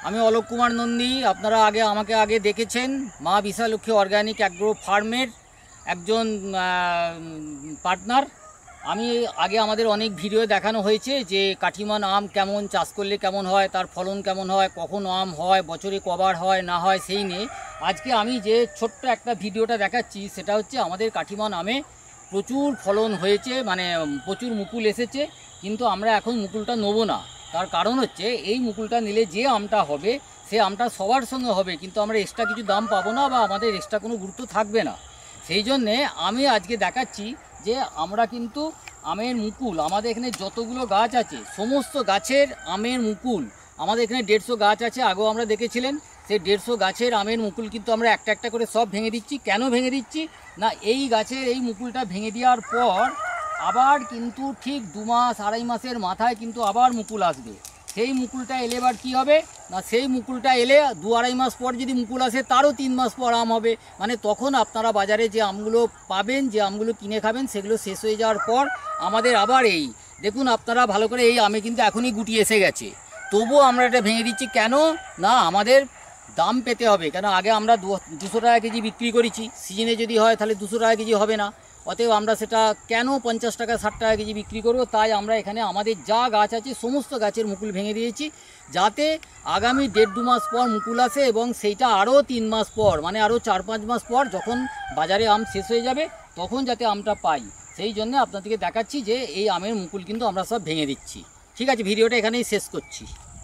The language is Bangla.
আমি অলোক কুমার নন্দী। আপনারা আমাকে আগে দেখেছেন মা বিশালক্ষী অর্গানিক অ্যাগ্রো ফার্মের একজন পার্টনার। আমি আগে আমাদের অনেক ভিডিও দেখানো হয়েছে যে কাঠিমান আম কেমন চাষ করলে কেমন হয়, তার ফলন কেমন হয়, কখন আম হয়, বছরে কবার হয় না হয়, সেই নিয়ে আজকে আমি যে ছোট্ট একটা ভিডিওটা দেখাচ্ছি সেটা হচ্ছে আমাদের কাঠিমান আমে প্রচুর ফলন হয়েছে, মানে প্রচুর মুকুল এসেছে, কিন্তু আমরা এখন মুকুলটা নেবো না। তার কারণ হচ্ছে এই মুকুলটা নিলে যে আমটা হবে সে আমটা সবার সঙ্গে হবে, কিন্তু আমরা এক্সট্রা কিছু দাম পাবো না বা আমাদের এক্সট্রা কোনো গুরুত্ব থাকবে না। সেই জন্যে আমি আজকে দেখাচ্ছি যে আমরা কিন্তু আমের মুকুল আমাদের এখানে যতগুলো গাছ আছে সমস্ত গাছের আমের মুকুল আমাদের এখানে 150 গাছ আছে। আগেও আমরা দেখেছিলেন সেই 150 গাছের আমের মুকুল কিন্তু আমরা একটা একটা করে সব ভেঙে দিচ্ছি। কেন ভেঙে দিচ্ছি না, এই গাছের এই মুকুলটা ভেঙে দেওয়ার পর আবার কিন্তু ঠিক 2 মাস 2.5 মাসের মাথায় কিন্তু আবার মুকুল আসবে। সেই মুকুলটা এলে এবার কী হবে না, সেই মুকুলটা এলে 2-2.5 মাস পর যদি মুকুল আসে তারও 3 মাস পর আম হবে। মানে তখন আপনারা বাজারে যে আমগুলো পাবেন, যে আমগুলো কিনে খাবেন, সেগুলো শেষ হয়ে যাওয়ার পর আমাদের আবার এই দেখুন আপনারা ভালো করে, এই আমে কিন্তু এখনই গুটি এসে গেছে, তবুও আমরা এটা ভেঙে দিচ্ছি। কেন না, আমাদের দাম পেতে হবে। কেন আগে আমরা 200 টাকা কেজি বিক্রি করেছি, সিজনে যদি হয় তাহলে 200 টাকা কেজি হবে না। অতএব আমরা সেটা কেন 50 টাকা 60 টাকা কেজি বিক্রি করবো? তাই আমরা এখানে আমাদের যা গাছ আছে সমস্ত গাছের মুকুল ভেঙে দিয়েছি, যাতে আগামী 1.5-2 মাস পর মুকুল আসে এবং সেইটা আরও 3 মাস পর, মানে আরও 4-5 মাস পর যখন বাজারে আম শেষ হয়ে যাবে তখন যাতে আমটা পাই। সেই জন্য আপনাদেরকে দেখাচ্ছি যে এই আমের মুকুল কিন্তু আমরা সব ভেঙে দিচ্ছি। ঠিক আছে, ভিডিওটা এখানেই শেষ করছি।